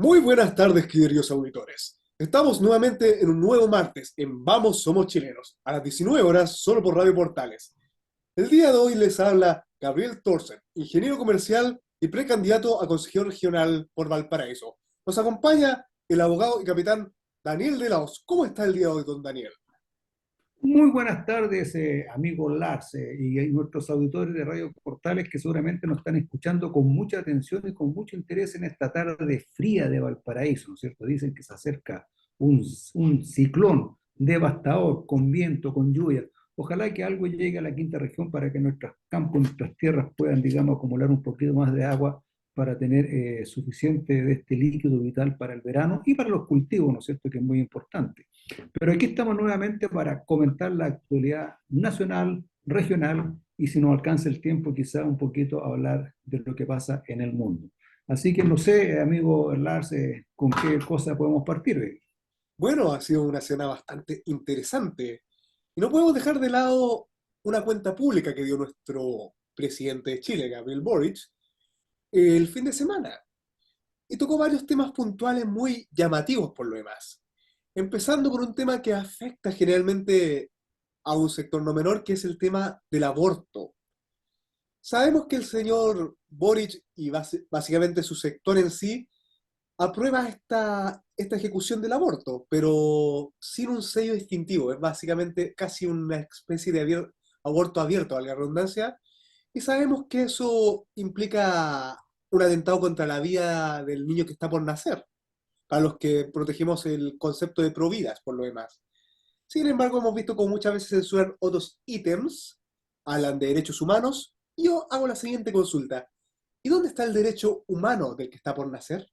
Muy buenas tardes, queridos auditores. Estamos nuevamente en un nuevo martes en Vamos Somos Chilenos, a las 19 horas, solo por Radio Portales. El día de hoy les habla Gabriel Thorsen, ingeniero comercial y precandidato a consejero regional por Valparaíso. Nos acompaña el abogado y capitán Daniel de Laos. ¿Cómo está el día de hoy, don Daniel? Muy buenas tardes, amigo Lars, y nuestros auditores de Radio Portales que seguramente nos están escuchando con mucha atención y con mucho interés en esta tarde fría de Valparaíso, ¿no es cierto? Dicen que se acerca un ciclón devastador, con viento, con lluvia. Ojalá que algo llegue a la quinta región para que nuestros campos, nuestras tierras puedan, digamos, acumular un poquito más de agua para tener suficiente de este líquido vital para el verano y para los cultivos, ¿no es cierto?, que es muy importante. Pero aquí estamos nuevamente para comentar la actualidad nacional, regional y si nos alcanza el tiempo quizá un poquito hablar de lo que pasa en el mundo. Así que no sé, amigo Lars, con qué cosa podemos partir hoy. Bueno, ha sido una cena bastante interesante. Y no podemos dejar de lado una cuenta pública que dio nuestro presidente de Chile, Gabriel Boric, el fin de semana. Y tocó varios temas puntuales muy llamativos por lo demás. Empezando por un tema que afecta generalmente a un sector no menor, que es el tema del aborto. Sabemos que el señor Boric y básicamente su sector en sí aprueba esta ejecución del aborto, pero sin un sello distintivo. Es básicamente casi una especie de aborto abierto, valga la redundancia, y sabemos que eso implica un atentado contra la vida del niño que está por nacer, para los que protegemos el concepto de providas, por lo demás. Sin embargo, hemos visto cómo muchas veces censuran otros ítems, hablan de derechos humanos, y yo hago la siguiente consulta. ¿Y dónde está el derecho humano del que está por nacer?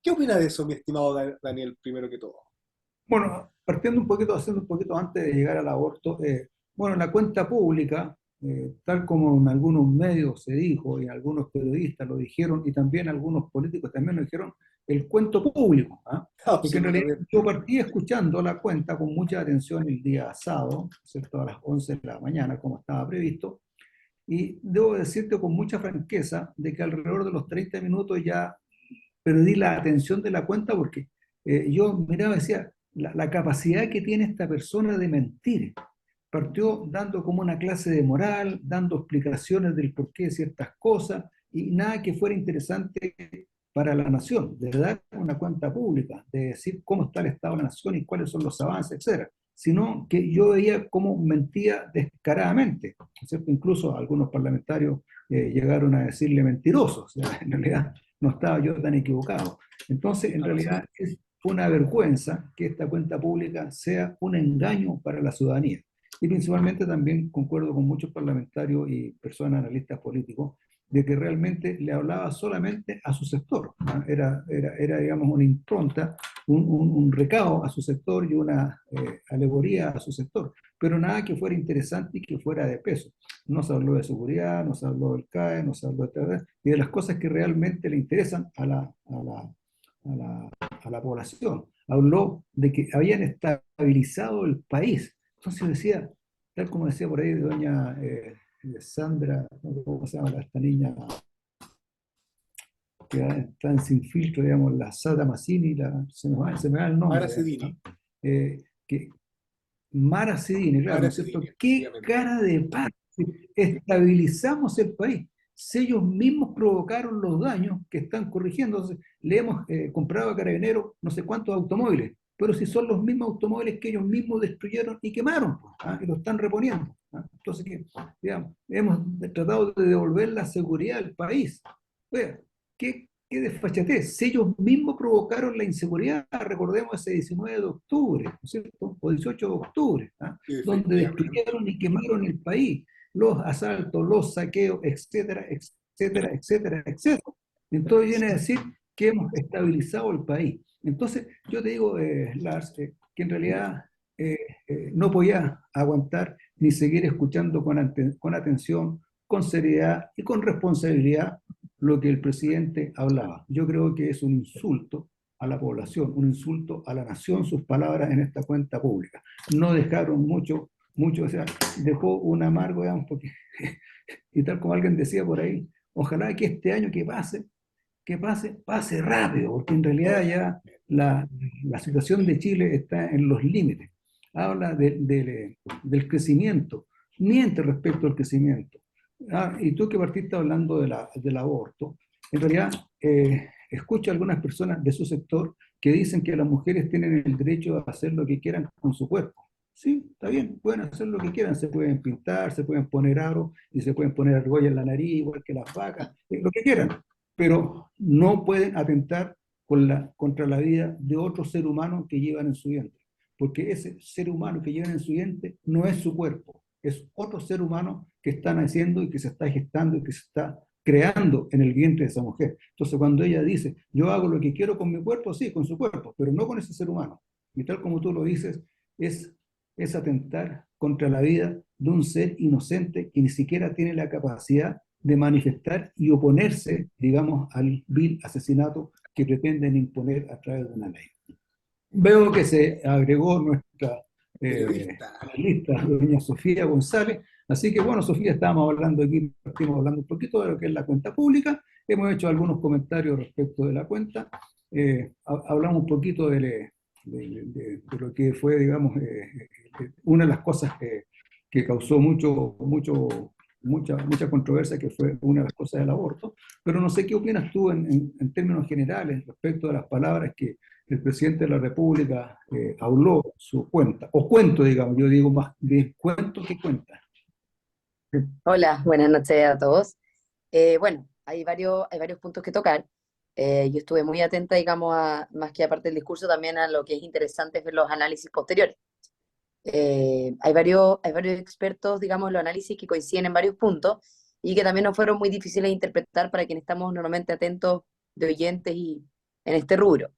¿Qué opina de eso, mi estimado Daniel, primero que todo? Bueno, partiendo un poquito, haciendo un poquito antes de llegar al aborto, bueno, la cuenta pública, tal como en algunos medios se dijo y algunos periodistas lo dijeron y también algunos políticos también lo dijeron, el cuento público, ¿ah? Porque en realidad Absolutamente. yo partí escuchando la cuenta con mucha atención el día sábado, ¿cierto? A las 11 de la mañana, como estaba previsto, y debo decirte con mucha franqueza de que alrededor de los 30 minutos ya perdí la atención de la cuenta porque yo miraba y decía, la capacidad que tiene esta persona de mentir. Partió dando como una clase de moral, dando explicaciones del porqué de ciertas cosas y nada que fuera interesante para la nación, de dar una cuenta pública, de decir cómo está el estado de la nación y cuáles son los avances, etcétera, sino que yo veía cómo mentía descaradamente, ¿cierto? Incluso algunos parlamentarios llegaron a decirle mentirosos, o sea, en realidad no estaba yo tan equivocado. Entonces, en Claro, realidad sí. es una vergüenza que esta cuenta pública sea un engaño para la ciudadanía. Y principalmente también concuerdo con muchos parlamentarios y personas analistas políticos de que realmente le hablaba solamente a su sector, ¿no? Era, digamos, una impronta, un recado a su sector y una alegoría a su sector, pero nada que fuera interesante y que fuera de peso. No se habló de seguridad, no se habló del CAE, no se habló y de las cosas que realmente le interesan a la población. Habló de que habían estabilizado el país. Entonces decía, tal como decía por ahí doña Sandra, no, ¿cómo se llama esta niña? Que están sin filtro, digamos, la Sara Mazzini, se me va el Mara nombre, ¿no? Sedini. Que Mara Cedini, claro, ¿no Mara es cierto? Sedini, ¿Qué efectivamente. cara de paz? Estabilizamos el país. Si ellos mismos provocaron los daños que están corrigiendo, entonces, le hemos comprado a Carabineros no sé cuántos automóviles, pero si son los mismos automóviles que ellos mismos destruyeron y quemaron, pues, ¿ah? Y lo están reponiendo. ¿Ah? Entonces, digamos, hemos tratado de devolver la seguridad al país. Oiga, qué desfachatez. Si ellos mismos provocaron la inseguridad, recordemos ese 19 de octubre, ¿no es cierto? O 18 de octubre, ¿ah? Donde Efectivamente. destruyeron y quemaron el país, los asaltos, los saqueos, etcétera, etcétera, etcétera, etcétera. Entonces viene a decir que hemos estabilizado el país. Entonces, yo te digo, Lars, que en realidad no podía aguantar ni seguir escuchando con atención, con seriedad y con responsabilidad lo que el presidente hablaba. Yo creo que es un insulto a la población, un insulto a la nación, sus palabras en esta cuenta pública. No dejaron mucho, o sea, dejó un amargo, digamos, porque, y tal como alguien decía por ahí, ojalá que este año que pase que pase rápido, porque en realidad ya la situación de Chile está en los límites. Habla del crecimiento, miente respecto al crecimiento. Y tú que partiste hablando del aborto, en realidad escucho a algunas personas de su sector que dicen que las mujeres tienen el derecho a hacer lo que quieran con su cuerpo. Sí, está bien, pueden hacer lo que quieran, se pueden pintar, se pueden poner aros y se pueden poner argolla en la nariz, igual que las vacas, lo que quieran, pero no pueden atentar contra la vida de otro ser humano que llevan en su vientre, porque ese ser humano que llevan en su vientre no es su cuerpo, es otro ser humano que están haciendo y que se está gestando y que se está creando en el vientre de esa mujer. Entonces, cuando ella dice, yo hago lo que quiero con mi cuerpo, sí, con su cuerpo, pero no con ese ser humano. Y tal como tú lo dices, es, es atentar contra la vida de un ser inocente que ni siquiera tiene la capacidad de manifestar y oponerse, digamos, al vil asesinato que pretenden imponer a través de una ley. Veo que se agregó nuestra Periodista. analista, doña Sofía González. Así que bueno, Sofía, estábamos hablando aquí, partimos hablando un poquito de lo que es la cuenta pública. Hemos hecho algunos comentarios respecto de la cuenta. Hablamos un poquito de lo que fue, digamos, una de las cosas que causó mucha controversia, que fue una de las cosas del aborto. Pero no sé qué opinas tú en términos generales respecto de las palabras que el presidente de la República habló su cuenta, o cuento, digamos, yo digo más de cuento que cuenta. Hola, buenas noches a todos. Bueno, hay varios puntos que tocar. Yo estuve muy atenta, digamos, más que aparte del discurso, también a lo que es interesante ver los análisis posteriores. Hay varios expertos, digamos, en los análisis que coinciden en varios puntos y que también nos fueron muy difíciles de interpretar para quienes estamos normalmente atentos de oyentes y en este rubro.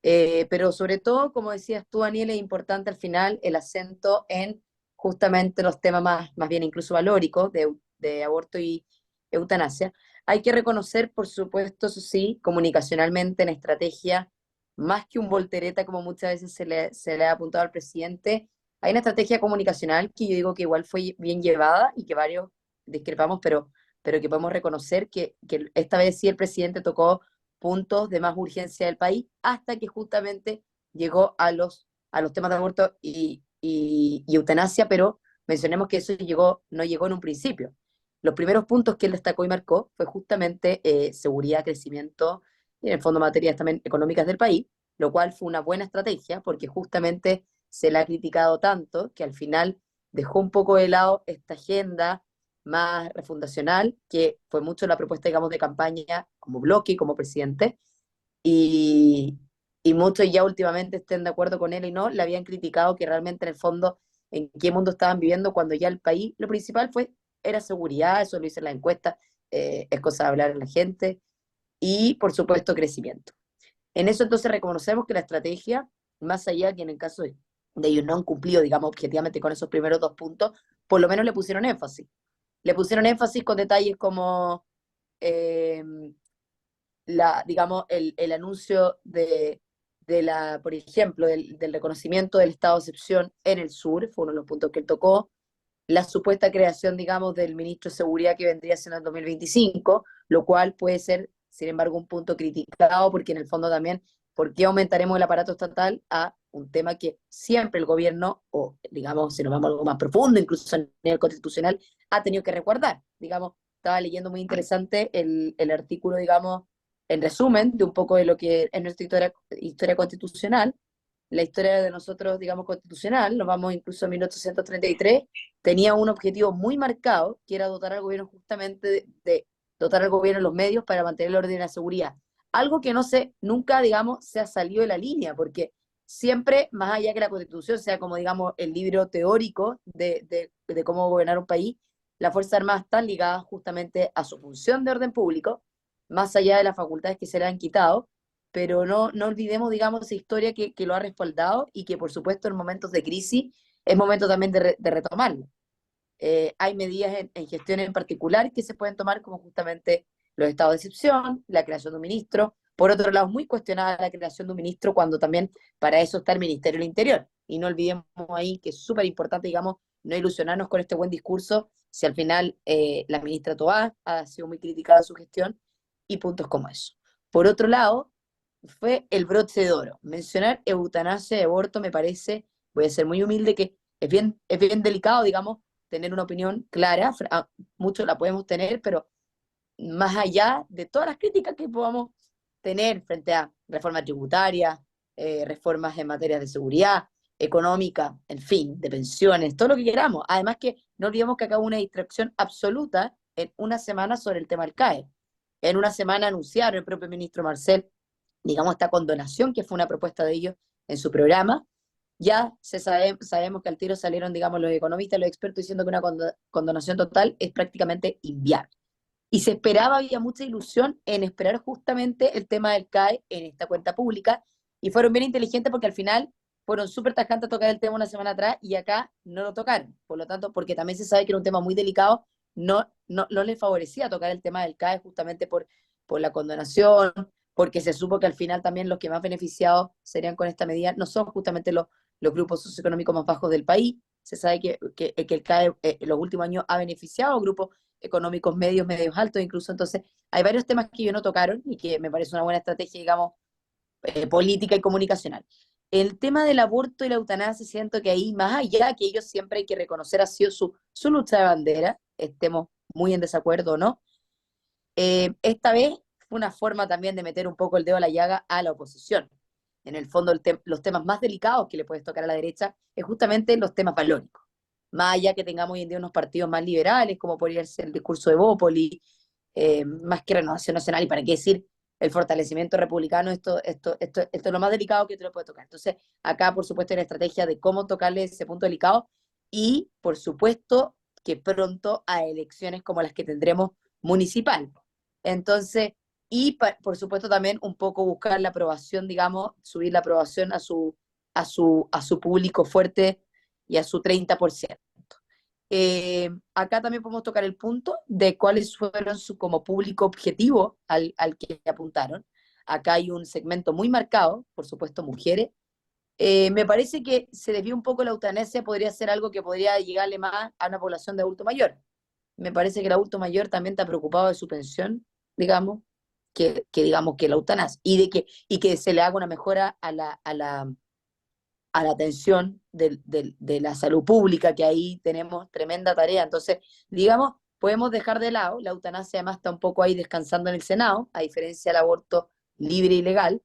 Pero sobre todo, como decías tú, Daniel, es importante al final el acento en justamente los temas más bien incluso valóricos de aborto y eutanasia. Hay que reconocer, por supuesto, eso sí, comunicacionalmente en estrategia, más que un voltereta, como muchas veces se le ha apuntado al presidente, hay una estrategia comunicacional que yo digo que igual fue bien llevada y que varios discrepamos, pero que podemos reconocer que esta vez sí el presidente tocó puntos de más urgencia del país, hasta que justamente llegó a los temas de aborto y eutanasia, pero mencionemos que eso no llegó en un principio. Los primeros puntos que él destacó y marcó fue justamente seguridad, crecimiento, y en el fondo materias también económicas del país, lo cual fue una buena estrategia, porque justamente se la ha criticado tanto que al final dejó un poco de lado esta agenda más refundacional, que fue mucho la propuesta, digamos, de campaña como bloque y como presidente, y, y muchos ya últimamente estén de acuerdo con él y no, le habían criticado que realmente en el fondo en qué mundo estaban viviendo cuando ya el país, lo principal era seguridad, eso lo hice en la encuesta, es cosa de hablar a la gente, y por supuesto crecimiento. En eso entonces reconocemos que la estrategia, más allá que en el caso de ellos no han cumplido, digamos, objetivamente con esos primeros dos puntos, por lo menos le pusieron énfasis. Le pusieron énfasis con detalles como, eh, digamos, el anuncio por ejemplo, del reconocimiento del estado de excepción en el sur, fue uno de los puntos que él tocó, la supuesta creación, digamos, del ministro de Seguridad que vendría siendo en 2025, lo cual puede ser, sin embargo, un punto criticado, porque en el fondo también, ¿por qué aumentaremos el aparato estatal a un tema que siempre el gobierno, o digamos, si nos vamos a algo más profundo, incluso a nivel constitucional, ha tenido que resguardar? Digamos, estaba leyendo muy interesante el artículo, digamos, en resumen, de un poco de lo que es nuestra historia constitucional, la historia de nosotros, digamos, constitucional, nos vamos incluso a 1833, tenía un objetivo muy marcado, que era dotar al gobierno justamente de dotar al gobierno los medios para mantener el orden y la seguridad. Algo que no sé, nunca, digamos, se ha salido de la línea, porque siempre, más allá que la constitución sea como, digamos, el libro teórico de cómo gobernar un país, las Fuerzas Armadas están ligadas justamente a su función de orden público, más allá de las facultades que se le han quitado, pero no olvidemos, digamos, esa historia que lo ha respaldado y que, por supuesto, en momentos de crisis es momento también de retomarlo. Hay medidas en gestión en particular que se pueden tomar, como justamente los estados de excepción, la creación de un ministro. Por otro lado, es muy cuestionada la creación de un ministro cuando también para eso está el Ministerio del Interior. Y no olvidemos ahí que es súper importante, digamos, no ilusionarnos con este buen discurso, si al final la ministra Toá ha sido muy criticada su gestión y puntos como eso. Por otro lado, fue el broche de oro. Mencionar eutanasia y aborto me parece, voy a ser muy humilde, que es bien delicado, digamos, tener una opinión clara, muchos la podemos tener, pero más allá de todas las críticas que podamos tener frente a reforma tributaria, reformas en materia de seguridad, económica, en fin, de pensiones, todo lo que queramos. Además que no olvidemos que acá hubo una distracción absoluta en una semana sobre el tema del CAE. En una semana anunciaron el propio ministro Marcel, digamos, esta condonación, que fue una propuesta de ellos en su programa. Ya sabemos que al tiro salieron, digamos, los economistas, los expertos, diciendo que una condonación total es prácticamente inviable. Y se esperaba, había mucha ilusión en esperar justamente el tema del CAE en esta cuenta pública, y fueron bien inteligentes porque al final fueron súper tajantes a tocar el tema una semana atrás y acá no lo tocaron. Por lo tanto, porque también se sabe que era un tema muy delicado, no les favorecía tocar el tema del CAE justamente por la condonación, porque se supo que al final también los que más beneficiados serían con esta medida no son justamente los grupos socioeconómicos más bajos del país. Se sabe que el CAE en los últimos años ha beneficiado a grupos económicos medios, medios altos incluso. Entonces, hay varios temas que ellos no tocaron y que me parece una buena estrategia, digamos, política y comunicacional. El tema del aborto y la eutanasia, siento que ahí, más allá que ellos siempre hay que reconocer, ha sido su lucha de bandera, estemos muy en desacuerdo o no, esta vez fue una forma también de meter un poco el dedo a la llaga a la oposición. En el fondo, los temas más delicados que le puedes tocar a la derecha es justamente los temas valóricos. Más allá que tengamos hoy en día unos partidos más liberales, como podría ser el discurso de Bópoli, más que Renovación Nacional, y para qué decir el fortalecimiento republicano, esto es lo más delicado que te lo puede tocar. Entonces, acá, por supuesto, hay una estrategia de cómo tocarle ese punto delicado, y, por supuesto, que pronto a elecciones como las que tendremos municipal. Entonces, y por supuesto también un poco buscar la aprobación, digamos, subir la aprobación a su público fuerte y a su 30%. Acá también podemos tocar el punto de cuáles fueron su como público objetivo al que apuntaron. Acá hay un segmento muy marcado, por supuesto, mujeres. Me parece que se desvía un poco la eutanasia, podría ser algo que podría llegarle más a una población de adulto mayor. Me parece que el adulto mayor también está preocupado de su pensión, digamos, digamos que la eutanasia, y que se le haga una mejora a la atención de la salud pública, que ahí tenemos tremenda tarea. Entonces, digamos, podemos dejar de lado, la eutanasia además está un poco ahí descansando en el Senado, a diferencia del aborto libre y legal,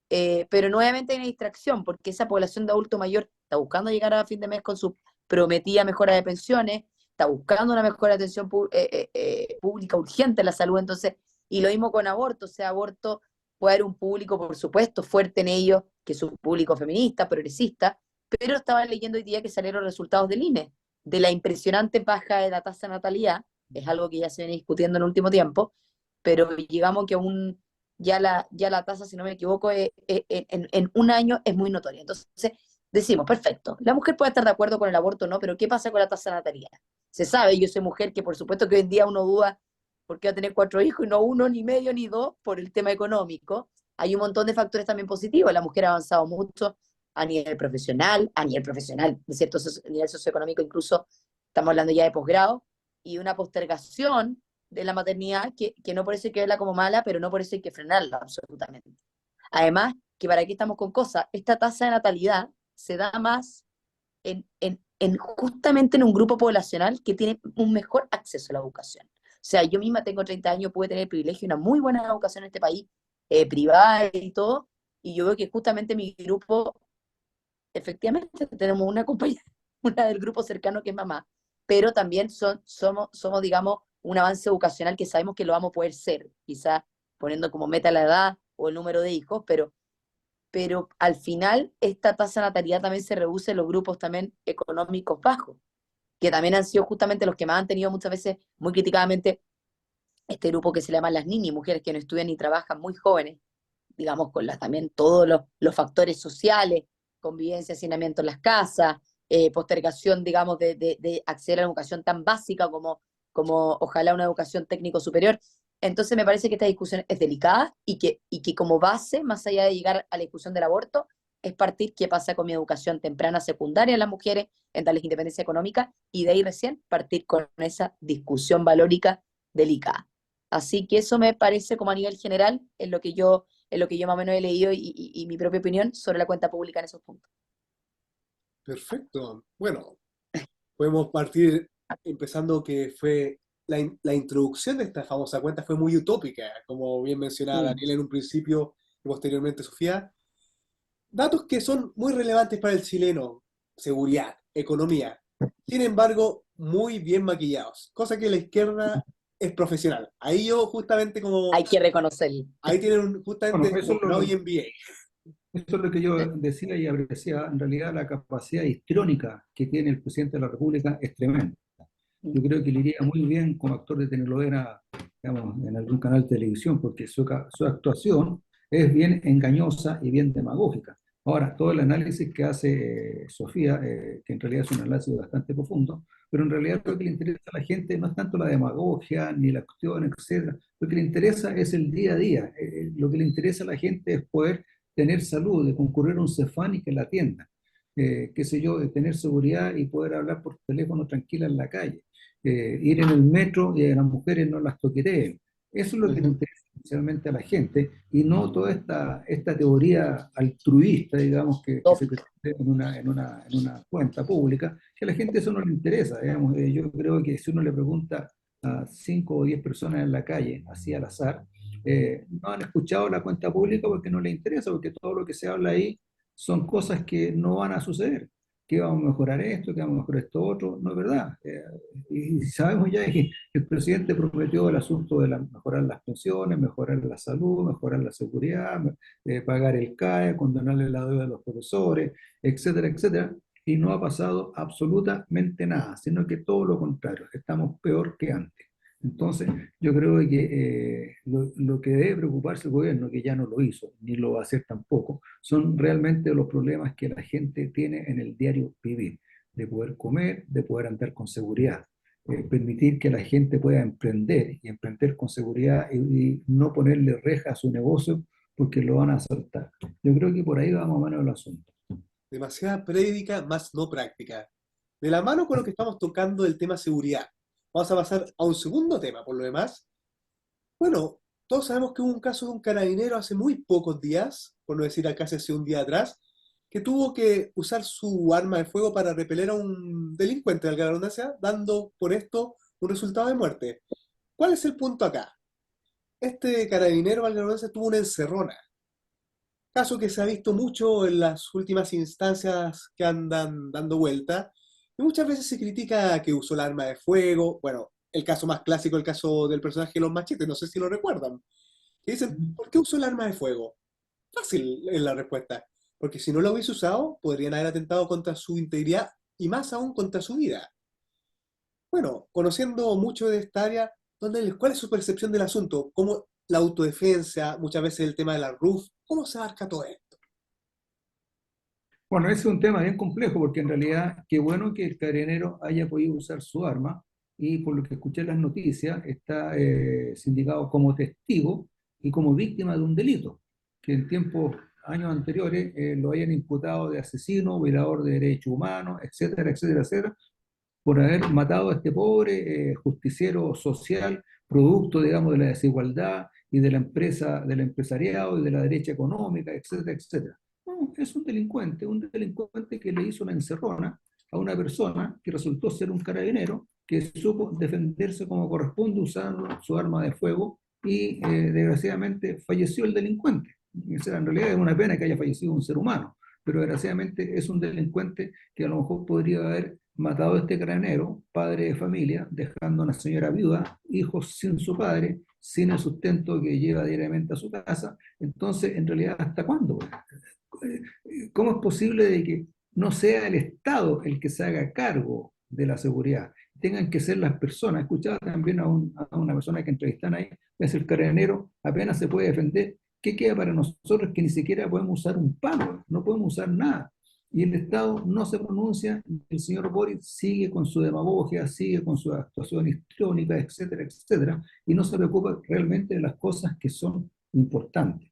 pero nuevamente hay una distracción, porque esa población de adulto mayor está buscando llegar a fin de mes con su prometida mejora de pensiones, está buscando una mejor atención pública urgente en la salud. Entonces, y lo mismo con aborto, o sea, aborto puede haber un público, por supuesto, fuerte en ello, que es un público feminista, progresista, pero estaba leyendo hoy día que salieron los resultados del INE, de la impresionante baja de la tasa de natalidad, es algo que ya se viene discutiendo en el último tiempo, pero llegamos que ya la tasa, si no me equivoco, en un año es muy notoria. Entonces, decimos, perfecto, la mujer puede estar de acuerdo con el aborto o no, pero ¿qué pasa con la tasa de natalidad? Se sabe, yo soy mujer, que por supuesto que hoy en día uno duda por qué va a tener 4 hijos y no uno, ni medio, ni dos, por el tema económico. Hay un montón de factores también positivos. La mujer ha avanzado mucho a nivel profesional, de cierto nivel socioeconómico, incluso estamos hablando ya de posgrado, y una postergación de la maternidad que no por eso hay que verla como mala, pero no por eso hay que frenarla absolutamente. Además, que para qué estamos con cosas, esta tasa de natalidad se da más justamente en un grupo poblacional que tiene un mejor acceso a la educación. O sea, yo misma tengo 30 años, pude tener el privilegio de una muy buena educación en este país, privada y todo, y yo veo que justamente mi grupo, efectivamente, tenemos una compañera, una del grupo cercano que es mamá, pero también somos, digamos, un avance educacional que sabemos que lo vamos a poder ser, quizás poniendo como meta la edad o el número de hijos, pero al final esta tasa de natalidad también se reduce en los grupos también económicos bajos, que también han sido justamente los que más han tenido muchas veces muy criticadamente este grupo que se llama las niñas, mujeres que no estudian ni trabajan, muy jóvenes, digamos, con también todos los factores sociales, convivencia, hacinamiento en las casas, postergación, digamos, de acceder a una educación tan básica como ojalá una educación técnico superior. Entonces me parece que esta discusión es delicada, y que como base, más allá de llegar a la discusión del aborto, es partir qué pasa con mi educación temprana secundaria en las mujeres, en darles independencia económica, y de ahí recién partir con esa discusión valórica delicada. Así que eso me parece como a nivel general en lo que yo más o menos he leído y mi propia opinión sobre la cuenta pública en esos puntos. Perfecto. Bueno, podemos partir empezando que fue la introducción de esta famosa cuenta fue muy utópica, como bien mencionaba Sí. Daniel en un principio y posteriormente Sofía. Datos que son muy relevantes para el chileno, seguridad, economía, sin embargo, muy bien maquillados, cosa que la izquierda es profesional. Ahí yo justamente como, Hay que reconocerlo. ahí tienen Bueno, justamente doctorado y MBA. eso es lo que yo decía y apreciaba. En realidad, la capacidad histrónica que tiene el presidente de la República es tremenda. Yo creo que le iría muy bien como actor de telenovela, digamos, en algún canal de televisión, porque su actuación es bien engañosa y bien demagógica. Ahora, todo el análisis que hace Sofía, que en realidad es un análisis bastante profundo, pero en realidad lo que le interesa a la gente no es tanto la demagogia ni la cuestión, etcétera. Lo que le interesa es el día a día. Lo que le interesa a la gente es poder tener salud, de concurrir a un Cefán y que la atienda. Qué sé yo, de tener seguridad y poder hablar por teléfono tranquila en la calle, ir en el metro y a las mujeres no las toqueteen. Eso es lo que le Ujú. interesa especialmente a la gente y no toda esta teoría altruista, digamos, que se Tópico. pretende en una cuenta pública, que a la gente eso no le interesa, digamos. Yo creo que si uno le pregunta a 5 o 10 personas en la calle, así al azar, no han escuchado la cuenta pública porque no les interesa, porque todo lo que se habla ahí son cosas que no van a suceder, que vamos a mejorar esto, que vamos a mejorar esto otro, no es verdad. Y sabemos ya que el presidente prometió el asunto de mejorar las pensiones, mejorar la salud, mejorar la seguridad, pagar el CAE, condonarle la deuda a los profesores, etcétera, etcétera, y no ha pasado absolutamente nada, sino que todo lo contrario, estamos peor que antes. Entonces, yo creo que lo que debe preocuparse el gobierno, que ya no lo hizo, ni lo va a hacer tampoco, son realmente los problemas que la gente tiene en el diario vivir, de poder comer, de poder andar con seguridad, permitir que la gente pueda emprender y emprender con seguridad y no ponerle rejas a su negocio porque lo van a asaltar. Yo creo que por ahí va más o menos el asunto. Demasiada prédica, más no práctica. De la mano con lo que estamos tocando el tema seguridad, vamos a pasar a un segundo tema, por lo demás. Bueno, todos sabemos que hubo un caso de un carabinero hace muy pocos días, por no decir casi hace un día atrás, que tuvo que usar su arma de fuego para repeler a un delincuente, valga la redundancia, dando por esto un resultado de muerte. ¿Cuál es el punto acá? Este carabinero, valga la redundancia, tuvo una encerrona, caso que se ha visto mucho en las últimas instancias que andan dando vuelta, y muchas veces se critica que usó el arma de fuego. Bueno, el caso más clásico, el caso del personaje de los machetes, no sé si lo recuerdan, que dicen, ¿por qué usó el arma de fuego? Fácil es la respuesta, porque si no lo hubiese usado, podrían haber atentado contra su integridad y más aún contra su vida. Bueno, conociendo mucho de esta área, ¿cuál es su percepción del asunto? ¿Cómo la autodefensa, muchas veces el tema de la RUF, cómo se abarca todo esto? Bueno, ese es un tema bien complejo porque en realidad qué bueno que el carabinero haya podido usar su arma y por lo que escuché en las noticias está sindicado como testigo y como víctima de un delito que en tiempos, años anteriores lo hayan imputado de asesino, violador de derechos humanos, etcétera, etcétera, etcétera, por haber matado a este pobre justiciero social, producto, digamos, de la desigualdad y de la empresa, del empresariado y de la derecha económica, etcétera, etcétera. No, es un delincuente que le hizo una encerrona a una persona que resultó ser un carabinero que supo defenderse como corresponde usando su arma de fuego y desgraciadamente falleció el delincuente. O sea, en realidad es una pena que haya fallecido un ser humano, pero desgraciadamente es un delincuente que a lo mejor podría haber matado a este granero, padre de familia, dejando a una señora viuda, hijos sin su padre, sin el sustento que lleva diariamente a su casa. Entonces, en realidad, ¿hasta cuándo? ¿Cómo es posible de que no sea el Estado el que se haga cargo de la seguridad? Tengan que ser las personas. Escuchaba también a una persona que entrevistan ahí, es el carabinero, apenas se puede defender. ¿Qué queda para nosotros que ni siquiera podemos usar un palo? No podemos usar nada. Y el Estado no se pronuncia, el señor Boris sigue con su demagogia, sigue con su actuación histriónica, etcétera, etcétera, y no se preocupa realmente de las cosas que son importantes.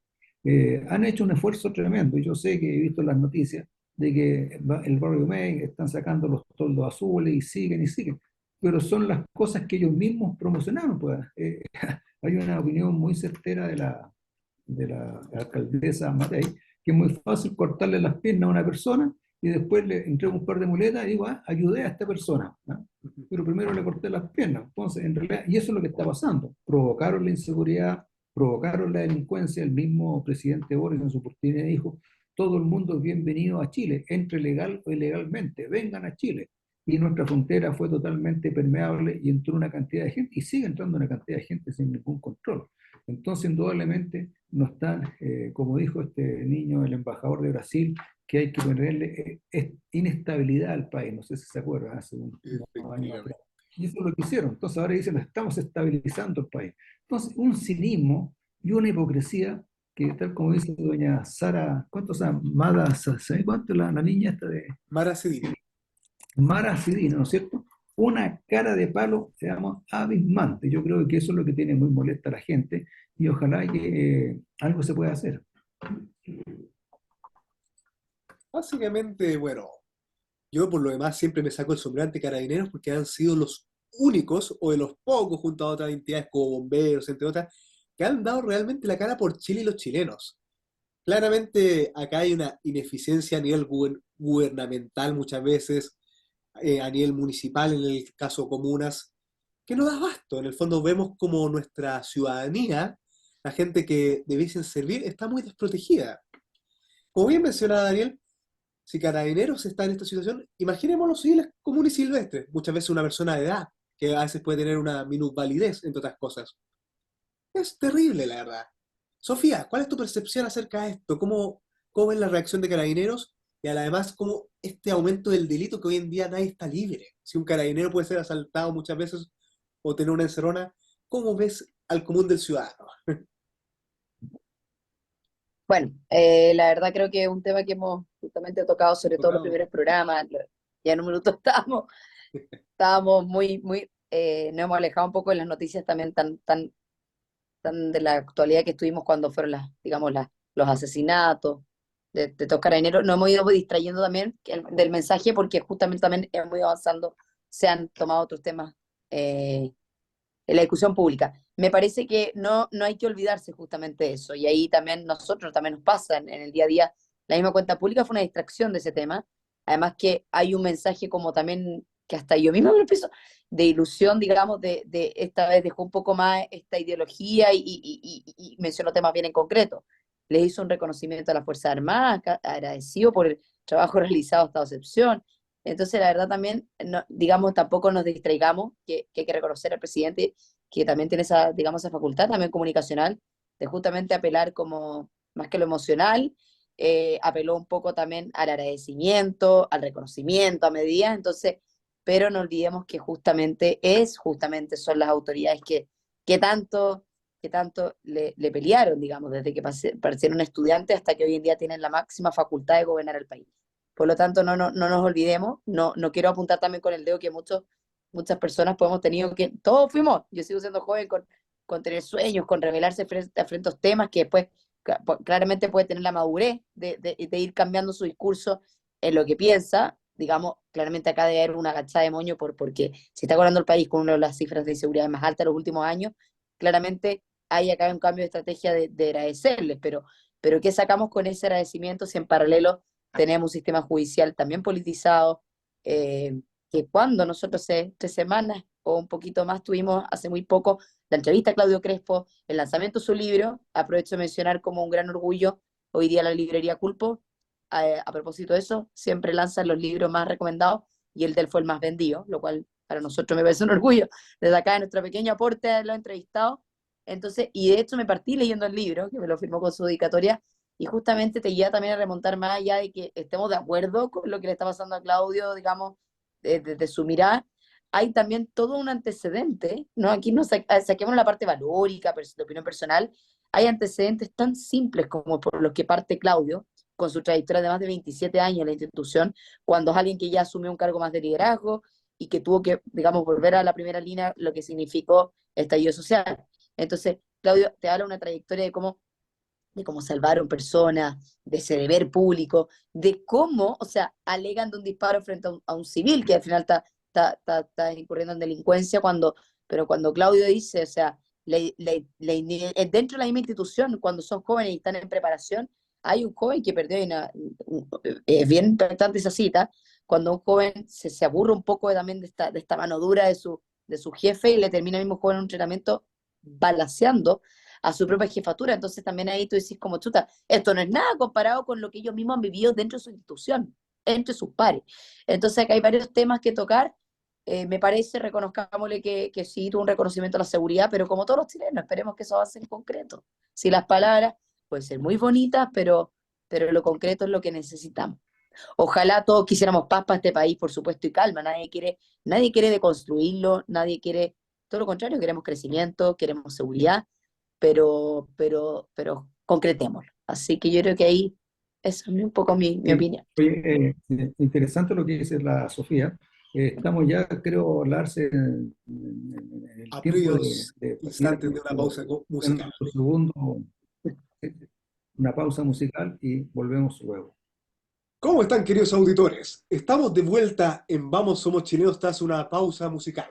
Han hecho un esfuerzo tremendo. Yo sé que he visto las noticias de que el barrio May están sacando los toldos azules y siguen y siguen. pero son las cosas que ellos mismos promocionaron, pues. Hay una opinión muy certera de la alcaldesa Matei, que es muy fácil cortarle las piernas a una persona y después le entrego un par de muletas y digo, ah, ayudé a esta persona, ¿no? Pero primero le corté las piernas. Entonces, en realidad, y eso es lo que está pasando. Provocaron la inseguridad, provocaron la delincuencia. El mismo presidente Boris en su oportunidad dijo, todo el mundo es bienvenido a Chile, entre legal o ilegalmente, vengan a Chile. Y nuestra frontera fue totalmente permeable y entró una cantidad de gente, y sigue entrando una cantidad de gente sin ningún control. Entonces, indudablemente, no están, como dijo este niño, el embajador de Brasil, que hay que ponerle inestabilidad al país, no sé si se acuerdan, hace unos años atrás. Efectivamente. Y eso es lo que hicieron. Entonces ahora dicen, estamos estabilizando el país. Entonces, un cinismo y una hipocresía que, tal como dice doña Sara, ¿cuánto se llama? Mada, ¿cuánto la niña esta de Mara Cedillo. Mara Sidina, ¿no es cierto? Una cara de palo, digamos, abismante. Yo creo que eso es lo que tiene muy molesta a la gente y ojalá que algo se pueda hacer. Básicamente, bueno, yo por lo demás siempre me saco el sombrero ante Carabineros porque han sido los únicos o de los pocos junto a otras entidades como bomberos, entre otras, que han dado realmente la cara por Chile y los chilenos. Claramente acá hay una ineficiencia a nivel gubernamental muchas veces, a nivel municipal en el caso comunas, que no da abasto. En el fondo vemos como nuestra ciudadanía, la gente que debiesen servir, está muy desprotegida. Como bien mencionaba Daniel, si Carabineros está en esta situación, imaginemos los civiles comunes y silvestres, muchas veces una persona de edad, que a veces puede tener una minusvalidez, entre otras cosas. Es terrible, la verdad. Sofía, ¿cuál es tu percepción acerca de esto? ¿Cómo ves la reacción de Carabineros? Y además, ¿cómo este aumento del delito que hoy en día nadie está libre? Si un carabinero puede ser asaltado muchas veces o tener una encerrona, ¿cómo ves al común del ciudadano? Bueno, la verdad creo que es un tema que hemos justamente tocado, sobre todo en los Tocado. primeros programas. Ya en un minuto estábamos muy, nos hemos alejado un poco de las noticias también tan de la actualidad que estuvimos cuando fueron digamos, los asesinatos de estos carabineros. Nos hemos ido distrayendo también del mensaje porque justamente también hemos ido avanzando, se han tomado otros temas en la discusión pública. Me parece que no hay que olvidarse justamente de eso, y ahí también nosotros también nos pasa en el día a día. La misma cuenta pública fue una distracción de ese tema, además que hay un mensaje como también, que hasta yo misma me lo pienso, de ilusión, digamos, de esta vez dejó un poco más esta ideología y mencionó temas bien en concreto. Les hizo un reconocimiento a las Fuerzas Armadas, agradecido por el trabajo realizado hasta excepción. Entonces, la verdad también, no, digamos, tampoco nos distraigamos, que hay que reconocer al presidente que también tiene esa, digamos, esa facultad también comunicacional de justamente apelar como, más que lo emocional, apeló un poco también al agradecimiento, al reconocimiento, a medidas. Entonces, pero no olvidemos que justamente son las autoridades que tanto, que tanto le pelearon, digamos, desde que parecieron estudiantes hasta que hoy en día tienen la máxima facultad de gobernar el país. Por lo tanto, no nos olvidemos. No quiero apuntar también con el dedo que muchas personas pues, hemos tenido que, todos fuimos, yo sigo siendo joven con tener sueños, con revelarse frente a estos temas que después claramente puede tener la madurez de ir cambiando su discurso en lo que piensa. Digamos, claramente acá debe haber una agachada de moño porque se está cobrando el país con una de las cifras de inseguridad más altas de los últimos años. Claramente hay acá un cambio de estrategia de agradecerles, pero ¿qué sacamos con ese agradecimiento si en paralelo tenemos un sistema judicial también politizado, que cuando nosotros hace 3 semanas o un poquito más tuvimos hace muy poco la entrevista a Claudio Crespo, el lanzamiento de su libro, aprovecho de mencionar como un gran orgullo hoy día la librería Culpo, a propósito de eso, siempre lanzan los libros más recomendados y el de él fue el más vendido, lo cual para nosotros me parece un orgullo desde acá de nuestro pequeño aporte a los entrevistados. Entonces, y de hecho me partí leyendo el libro, que me lo firmó con su dedicatoria, y justamente te guía también a remontar más allá de que estemos de acuerdo con lo que le está pasando a Claudio, digamos, desde su mirada. Hay también todo un antecedente, ¿no? Aquí no saquemos la parte valórica, de opinión personal. Hay antecedentes tan simples como por los que parte Claudio, con su trayectoria de más de 27 años en la institución, cuando es alguien que ya asumió un cargo más de liderazgo y que tuvo que, digamos, volver a la primera línea, lo que significó estallido social. Entonces, Claudio te habla una trayectoria de cómo salvaron personas, de ese deber público, de cómo, o sea, alegan de un disparo frente a un civil que al final está está incurriendo en delincuencia, pero cuando Claudio dice, o sea, dentro de la misma institución, cuando son jóvenes y están en preparación, hay un joven que perdió, es bien importante esa cita, cuando un joven se aburre un poco también de esta mano dura de su jefe y le termina el mismo joven un entrenamiento balaceando a su propia jefatura. Entonces también ahí tú decís como chuta, esto no es nada comparado con lo que ellos mismos han vivido dentro de su institución, entre sus pares. Entonces acá hay varios temas que tocar. Me parece, reconozcámosle que sí tuvo un reconocimiento a la seguridad, pero como todos los chilenos, esperemos que eso avance en concreto. Si las palabras pueden ser muy bonitas, pero lo concreto es lo que necesitamos. Ojalá todos quisiéramos paz para este país, por supuesto, y calma. Nadie quiere deconstruirlo, nadie quiere, todo lo contrario, queremos crecimiento, queremos seguridad, pero concretémoslo. Así que yo creo que ahí esa es un poco mi Sí. opinión. Oye, interesante lo que dice la Sofía. Estamos ya, creo, Larse, en el A tiempo previos de partir a instantes de una pausa musical. nuestro segundo, una pausa musical y volvemos luego. ¿Cómo están, queridos auditores? Estamos de vuelta en Vamos Somos Chilenos tras una pausa musical.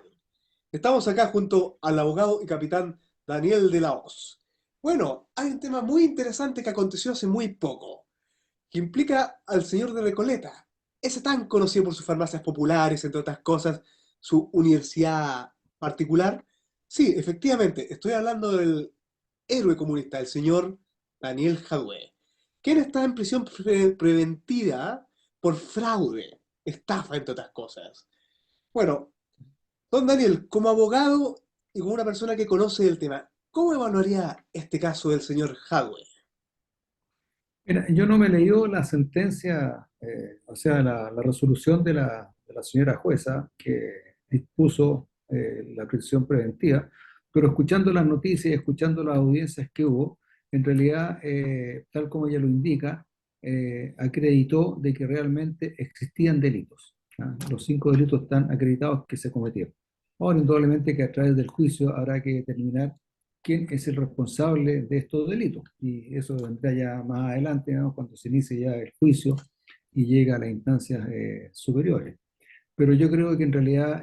Estamos acá junto al abogado y capitán Daniel de la Hoz. Bueno, hay un tema muy interesante que aconteció hace muy poco, que implica al señor de Recoleta, ese tan conocido por sus farmacias populares, entre otras cosas, su universidad particular. Sí, efectivamente, estoy hablando del héroe comunista, el señor Daniel Jadwe, quien está en prisión preventiva por fraude, estafa, entre otras cosas. Bueno, don Daniel, como abogado y como una persona que conoce el tema, ¿cómo evaluaría este caso del señor Jadwe? Mira, yo no me he leído la sentencia, o sea, la resolución de la señora jueza que dispuso la prisión preventiva, pero escuchando las noticias y escuchando las audiencias que hubo, en realidad, tal como ella lo indica, acreditó de que realmente existían delitos. ¿Ah? Los 5 delitos están acreditados que se cometieron. Ahora, indudablemente que a través del juicio habrá que determinar quién es el responsable de estos delitos. Y eso vendrá ya más adelante, ¿no? Cuando se inicie ya el juicio y llega a las instancias superiores. Pero yo creo que en realidad,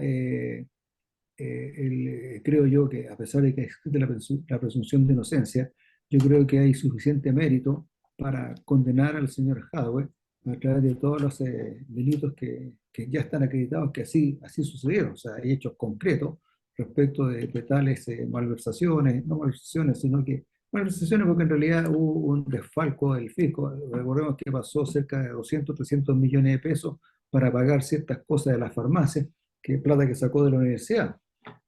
creo yo que a pesar de que existe la presunción de inocencia, yo creo que hay suficiente mérito para condenar al señor Jadwe a través de todos los delitos que ya están acreditados que así sucedieron, o sea, hay hechos concretos respecto de tales malversaciones, no malversaciones, sino que malversaciones porque en realidad hubo un desfalco del fisco. Recordemos que pasó cerca de 200, 300 millones de pesos para pagar ciertas cosas de las farmacias, que plata que sacó de la universidad.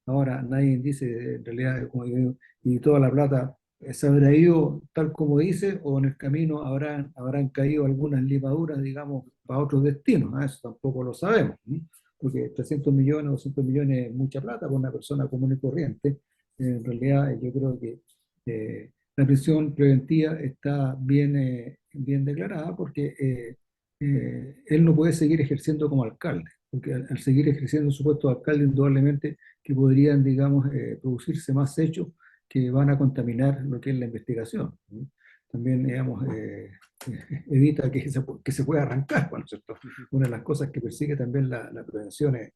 Ahora nadie dice en realidad, como digo, y toda la plata se habrá ido tal como dice, o en el camino habrán caído algunas limaduras, digamos, para otros destinos. ¿Ah? Eso tampoco lo sabemos, ¿sí? Porque 300 millones, 200 millones es mucha plata para una persona común y corriente. En realidad, yo creo que la prisión preventiva está bien declarada porque él no puede seguir ejerciendo como alcalde, porque al seguir ejerciendo su puesto de alcalde, indudablemente que podrían, digamos, producirse más hechos que van a contaminar lo que es la investigación, ¿no? También, digamos, evita que se pueda arrancar, ¿no es cierto? Una de las cosas que persigue también la prevención es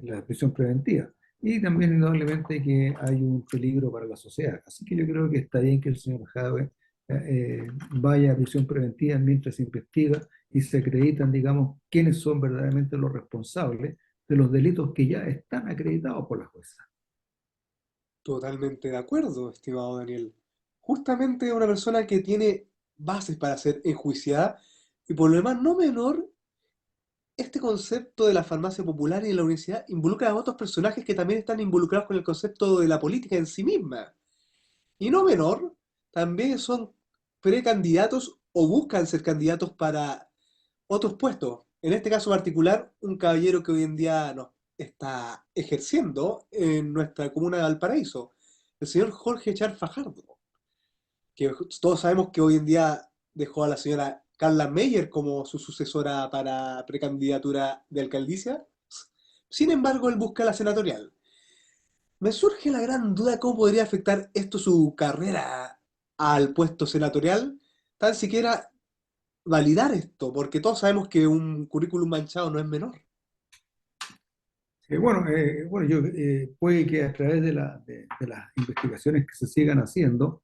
la prisión preventiva. Y también, indudablemente, que hay un peligro para la sociedad. Así que yo creo que está bien que el señor Jadwe vaya a prisión preventiva mientras se investiga y se acreditan, digamos, quiénes son verdaderamente los responsables de los delitos que ya están acreditados por la jueza. Totalmente de acuerdo, estimado Daniel. Justamente una persona que tiene bases para ser enjuiciada y por lo demás no menor, este concepto de la farmacia popular y de la universidad involucra a otros personajes que también están involucrados con el concepto de la política en sí misma. Y no menor, también son precandidatos o buscan ser candidatos para otros puestos. En este caso particular, un caballero que hoy en día nos está ejerciendo en nuestra comuna de Valparaíso, el señor Jorge Char Fajardo, que todos sabemos que hoy en día dejó a la señora Carla Meyer como su sucesora para precandidatura de alcaldicia. Sin embargo, él busca la senatorial. Me surge la gran duda cómo podría afectar esto su carrera al puesto senatorial, tan siquiera validar esto, porque todos sabemos que un currículum manchado no es menor. Puede que a través de las investigaciones que se sigan haciendo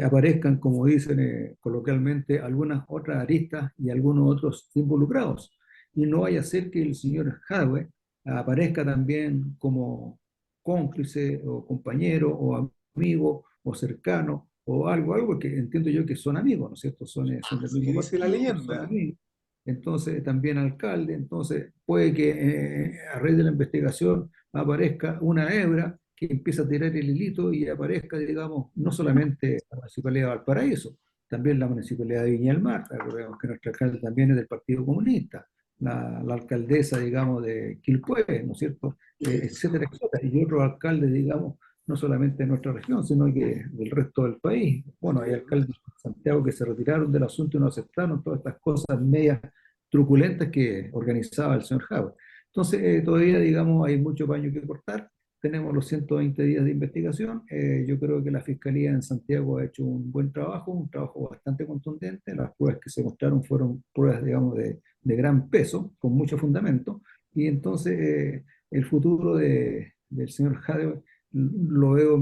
aparezcan, como dicen coloquialmente, algunas otras aristas y algunos otros involucrados. Y no vaya a ser que el señor Hadwe aparezca también como cómplice o compañero o amigo o cercano o algo que entiendo yo que son amigos, ¿no es cierto? Son del Así mismo dice la partido, son leyenda. amigos, entonces también alcalde, entonces puede que a raíz de la investigación aparezca una hebra que empieza a tirar el hilito y aparezca, digamos, no solamente la Municipalidad de Valparaíso, también la Municipalidad de Viña del Mar. Recordemos que nuestra alcalde también es del Partido Comunista, la alcaldesa, digamos, de Quilpué, ¿no es cierto? Etcétera, etcétera, y otros alcaldes, digamos, no solamente de nuestra región, sino que del resto del país. Bueno, hay alcaldes de Santiago que se retiraron del asunto y no aceptaron todas estas cosas medias truculentas que organizaba el señor Howard. Entonces, todavía, digamos, hay mucho paño que cortar. Tenemos los 120 días de investigación. Yo creo que la Fiscalía en Santiago ha hecho un trabajo bastante contundente. Las pruebas que se mostraron fueron pruebas, digamos, de gran peso, con mucho fundamento. Y entonces, el futuro del señor Jadwe lo veo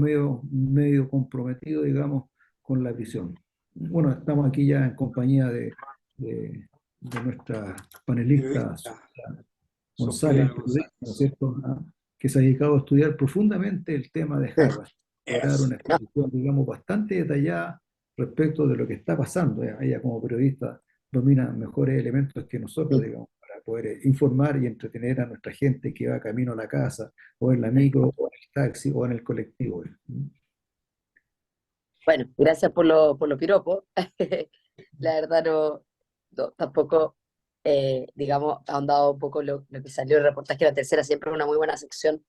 medio comprometido, digamos, con la prisión. Bueno, estamos aquí ya en compañía de nuestra panelista Periodista González, Sofía periodista, ¿no es González. cierto? Que se ha dedicado a estudiar profundamente el tema de Harvard, a dar Eso. una exposición, digamos, bastante detallada respecto de lo que está pasando. Ella como periodista domina mejores elementos que nosotros, digamos, para poder informar y entretener a nuestra gente que va camino a la casa, o en la micro, o en el taxi, o en el colectivo. Bueno, gracias por los piropos. La verdad tampoco, digamos, ha ahondado un poco lo que salió el reportaje de La Tercera, siempre una muy buena sección.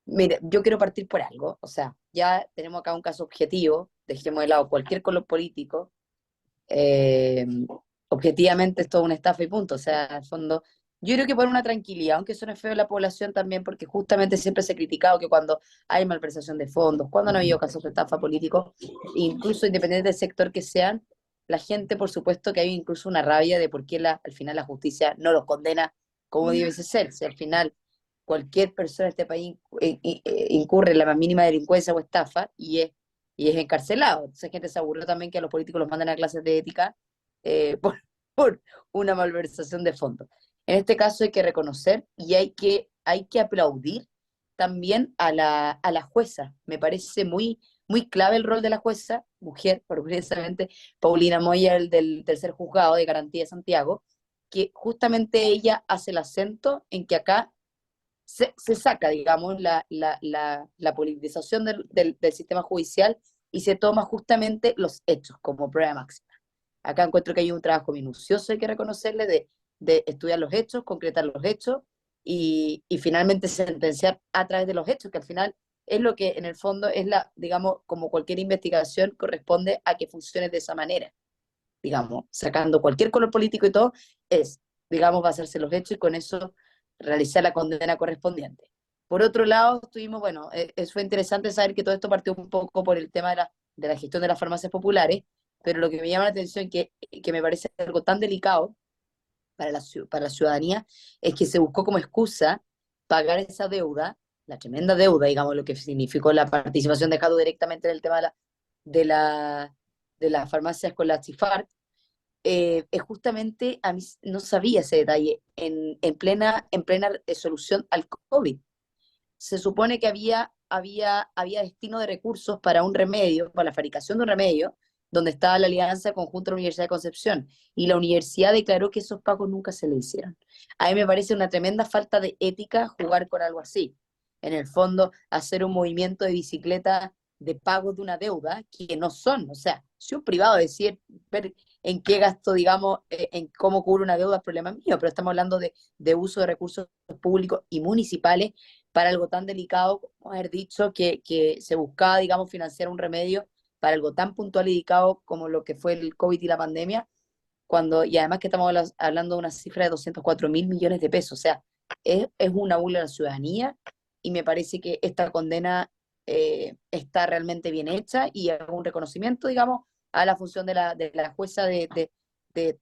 Mire, yo quiero partir por algo, o sea, ya tenemos acá un caso objetivo, dejemos de lado cualquier color político, eh, objetivamente es toda una estafa y punto, o sea, en el fondo, yo creo que por una tranquilidad, aunque suene feo la población también, porque justamente siempre se ha criticado que cuando hay malversación de fondos, cuando no ha habido casos de estafa políticos, incluso independiente del sector que sean, la gente, por supuesto, que hay incluso una rabia de por qué al final la justicia no los condena como debe ser, si al final cualquier persona de este país incurre en la más mínima delincuencia o estafa y es encarcelado. Entonces, gente se aburrió también que a los políticos los mandan a clases de ética por, por una malversación de fondos. En este caso hay que reconocer y hay que aplaudir también a la jueza. Me parece muy clave el rol de la jueza, mujer, precisamente Paulina Moya, el del tercer juzgado de garantía de Santiago, que justamente ella hace el acento en que acá se saca, digamos, la politización del sistema judicial y se toma justamente los hechos como prueba máxima. Acá encuentro que hay un trabajo minucioso, hay que reconocerle, de estudiar los hechos, concretar los hechos y finalmente sentenciar a través de los hechos, que al final es lo que en el fondo es digamos, como cualquier investigación corresponde a que funcione de esa manera, digamos, sacando cualquier color político y todo, es, digamos, basarse en los hechos y con eso realizar la condena correspondiente. Por otro lado, estuvimos, bueno, fue interesante saber que todo esto partió un poco por el tema de la gestión de las farmacias populares, pero lo que me llama la atención, que me parece algo tan delicado para la ciudadanía, es que se buscó como excusa pagar esa deuda, la tremenda deuda, digamos, lo que significó la participación de Jado directamente en el tema de la, de las farmacias con la CIFAR, es justamente, a mí no sabía ese detalle, en plena solución al COVID. Se supone que había destino de recursos para un remedio, para la fabricación de un remedio, donde estaba la alianza conjunta de la Universidad de Concepción, y la universidad declaró que esos pagos nunca se le hicieron. A mí me parece una tremenda falta de ética jugar con algo así. En el fondo, hacer un movimiento de bicicleta de pagos de una deuda que no son, o sea, si un privado decide ver en qué gasto, digamos, en cómo cubre una deuda, es problema mío, pero estamos hablando de uso de recursos públicos y municipales para algo tan delicado, como haber dicho que se buscaba, digamos, financiar un remedio para algo tan puntual y delicado como lo que fue el COVID y la pandemia, y además que estamos hablando de una cifra de 204.000 millones de pesos, o sea, es una burla a la ciudadanía y me parece que esta condena está realmente bien hecha y es un reconocimiento, digamos, a la función de la jueza de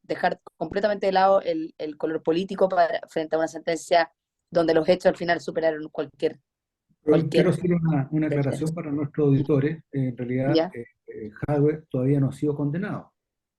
dejar completamente de lado el color político frente a una sentencia donde los hechos al final superaron Pero quiero cualquier hacer una aclaración referencia. para nuestros auditores. En realidad, ¿Ya? Jadwe todavía no ha sido condenado.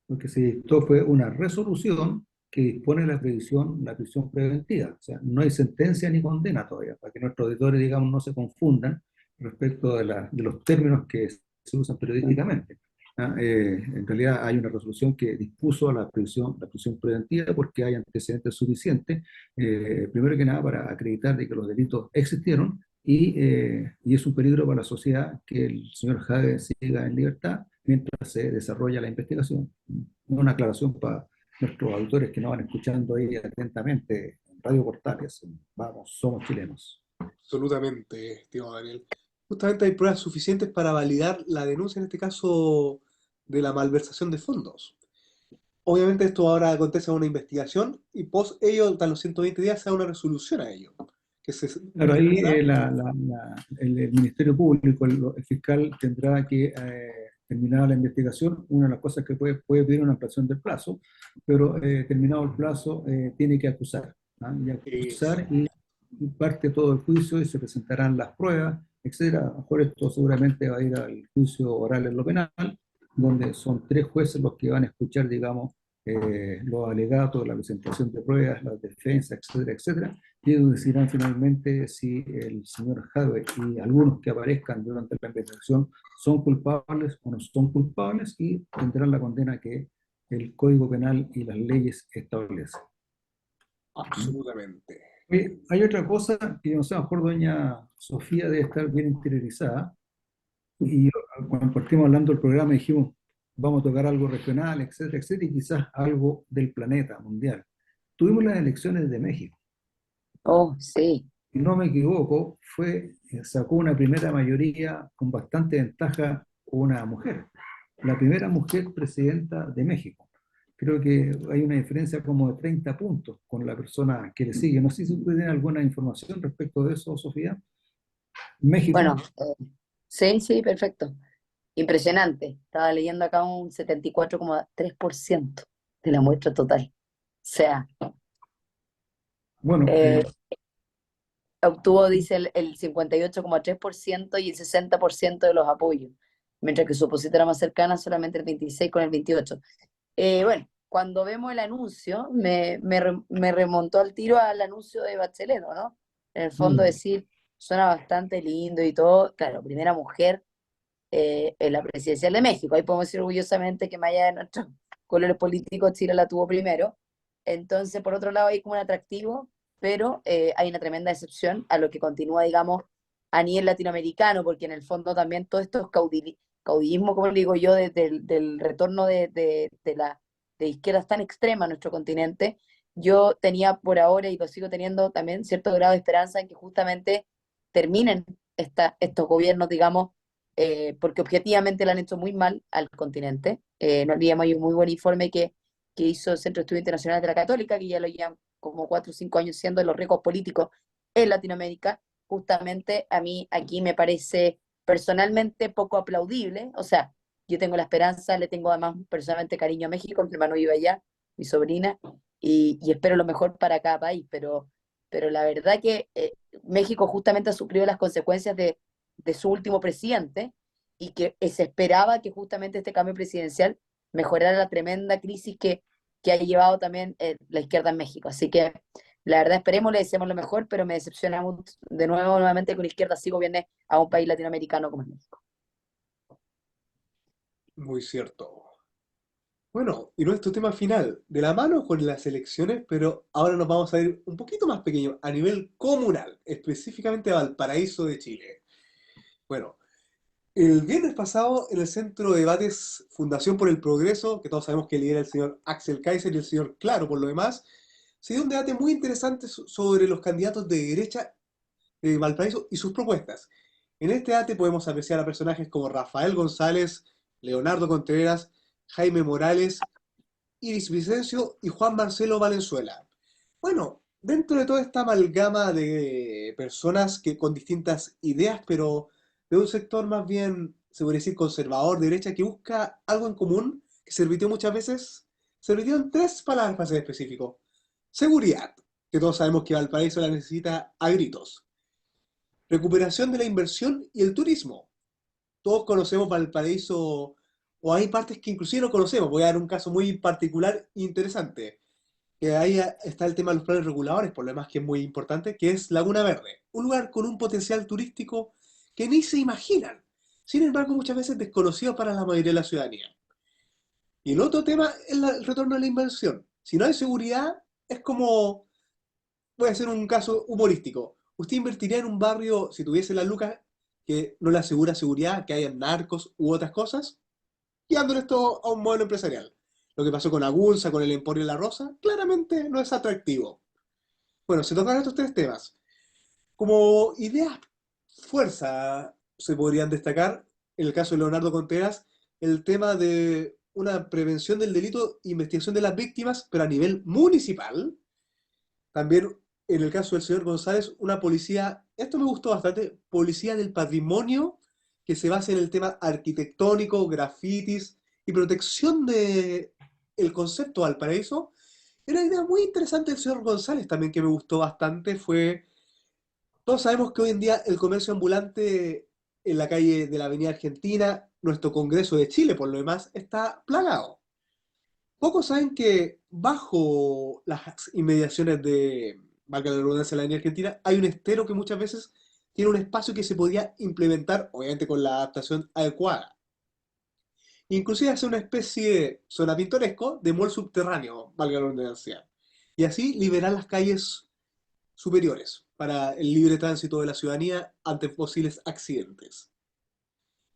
Lo que se dictó fue una resolución que dispone la prisión preventiva. O sea, no hay sentencia ni condena todavía, para que nuestros auditores, digamos, no se confundan respecto de los términos que se usan periodísticamente. ¿Ah? En realidad hay una resolución que dispuso la prisión preventiva porque hay antecedentes suficientes, primero que nada para acreditar de que los delitos existieron y es un peligro para la sociedad que el señor Jade siga en libertad mientras se desarrolla la investigación. Una aclaración para nuestros auditores que nos van escuchando ahí atentamente en Radio Portales. Vamos, somos chilenos. Absolutamente, estimado Daniel. Justamente hay pruebas suficientes para validar la denuncia, en este caso, de la malversación de fondos. Obviamente esto ahora acontece en una investigación y post ello, tras los 120 días, se da una resolución a ello, que se Claro, ahí espera. el Ministerio Público, el fiscal, tendrá que terminar la investigación. Una de las cosas que puede pedir una ampliación del plazo, pero terminado el plazo, tiene que acusar. ¿Ah? Y acusar y parte todo el juicio y se presentarán las pruebas, etcétera. A lo mejor esto seguramente va a ir al juicio oral en lo penal, donde son tres jueces los que van a escuchar, digamos, los alegatos, la presentación de pruebas, la defensa, etcétera, etcétera, y ellos decidirán finalmente si el señor Jadwe y algunos que aparezcan durante la investigación son culpables o no son culpables y tendrán la condena que el Código Penal y las leyes establecen. Absolutamente. Hay otra cosa que no sé, a lo mejor doña Sofía debe estar bien interiorizada, y cuando partimos hablando del programa dijimos, vamos a tocar algo regional, etcétera, etcétera, y quizás algo del planeta mundial. Tuvimos las elecciones de México. Oh, sí. Si no me equivoco, sacó una primera mayoría con bastante ventaja una mujer, la primera mujer presidenta de México. Creo que hay una diferencia como de 30 puntos con la persona que le sigue. No sé si usted tiene alguna información respecto de eso, Sofía. Bueno, México. sí, sí, perfecto. Impresionante. Estaba leyendo acá un 74,3% de la muestra total. O sea, Bueno, eh, obtuvo, dice, el 58,3% y el 60% de los apoyos, mientras que su opositora más cercana solamente el 26 con el 28. Bueno, cuando vemos el anuncio, me remontó al tiro al anuncio de Bachelet, ¿no? En el fondo mm, decir, suena bastante lindo y todo. Claro, primera mujer en la presidencial de México. Ahí podemos decir orgullosamente que más allá de nuestros colores políticos, Chile la tuvo primero. Entonces, por otro lado, hay como un atractivo, pero hay una tremenda excepción a lo que continúa, digamos, a nivel latinoamericano, porque en el fondo también todo esto es caudillismo, como le digo yo, desde del retorno de izquierdas tan extremas a nuestro continente. Yo tenía por ahora, y lo sigo teniendo también, cierto grado de esperanza en que justamente terminen estos gobiernos, digamos, porque objetivamente le han hecho muy mal al continente. No olvidemos, hay un muy buen informe que hizo el Centro de Estudios Internacionales de la Católica, que ya lo llevan como 4 o 5 años siendo los récords políticos en Latinoamérica. Justamente a mí aquí me parece personalmente poco aplaudible. O sea, yo tengo la esperanza, le tengo además personalmente cariño a México, mi hermano vive allá, mi sobrina, y espero lo mejor para cada país, pero la verdad que México justamente ha sufrido las consecuencias de su último presidente y que se esperaba que justamente este cambio presidencial mejorara la tremenda crisis que ha llevado también la izquierda en México. Así que la verdad esperemos, le deseamos lo mejor, pero me decepcionamos de nuevo nuevamente con la izquierda si gobierne a un país latinoamericano como es México. Muy cierto. Bueno, y nuestro tema final, de la mano con las elecciones, pero ahora nos vamos a ir un poquito más pequeño, a nivel comunal, específicamente a Valparaíso de Chile. Bueno, el viernes pasado, en el Centro de Debates Fundación por el Progreso, que todos sabemos que lidera el señor Axel Kaiser y el señor Claro por lo demás, se dio un debate muy interesante sobre los candidatos de derecha de Valparaíso y sus propuestas. En este debate podemos apreciar a personajes como Rafael González, Leonardo Contreras, Jaime Morales, Iris Vicencio y Juan Marcelo Valenzuela. Bueno, dentro de toda esta amalgama de personas que con distintas ideas, pero de un sector más bien, se podría decir, conservador, de derecha, que busca algo en común, que se repitió muchas veces, se repitió en tres palabras para ser específico. Seguridad. que todos sabemos que Valparaíso la necesita a gritos. Recuperación de la inversión y el turismo. Todos conocemos Valparaíso, o hay partes que inclusive no conocemos. Voy a dar un caso muy particular e interesante, que ahí está el tema de los planes reguladores, por lo demás que es muy importante, que es Laguna Verde, un lugar con un potencial turístico que ni se imaginan, sin embargo muchas veces desconocido para la mayoría de la ciudadanía. Y el otro tema es el retorno de la inversión. Si no hay seguridad, es como, voy a hacer un caso humorístico. Usted invertiría en un barrio, si tuviese las lucas, que no le asegura seguridad, que haya narcos u otras cosas, y dándole esto a un modelo empresarial. Lo que pasó con Agunza, con el Emporio La Rosa, claramente no es atractivo. Bueno, se tocan estos tres temas. Como ideas fuerza se podrían destacar, en el caso de Leonardo Contreras, el tema de una prevención del delito, investigación de las víctimas, pero a nivel municipal. También en el caso del señor González, una policía, esto me gustó bastante, policía del patrimonio que se basa en el tema arquitectónico, grafitis y protección de el concepto Valparaíso. Era una idea muy interesante del señor González también que me gustó bastante, fue, todos sabemos que hoy en día el comercio ambulante en la calle de la Avenida Argentina, nuestro Congreso de Chile por lo demás, está plagado. Pocos saben que bajo las inmediaciones de, valga la redundancia, la Avenida Argentina, hay un estero que muchas veces tiene un espacio que se podía implementar, obviamente con la adaptación adecuada. Inclusive hacer una especie de zona pintoresco de mall subterráneo, valga la redundancia. Y así liberar las calles superiores para el libre tránsito de la ciudadanía ante posibles accidentes.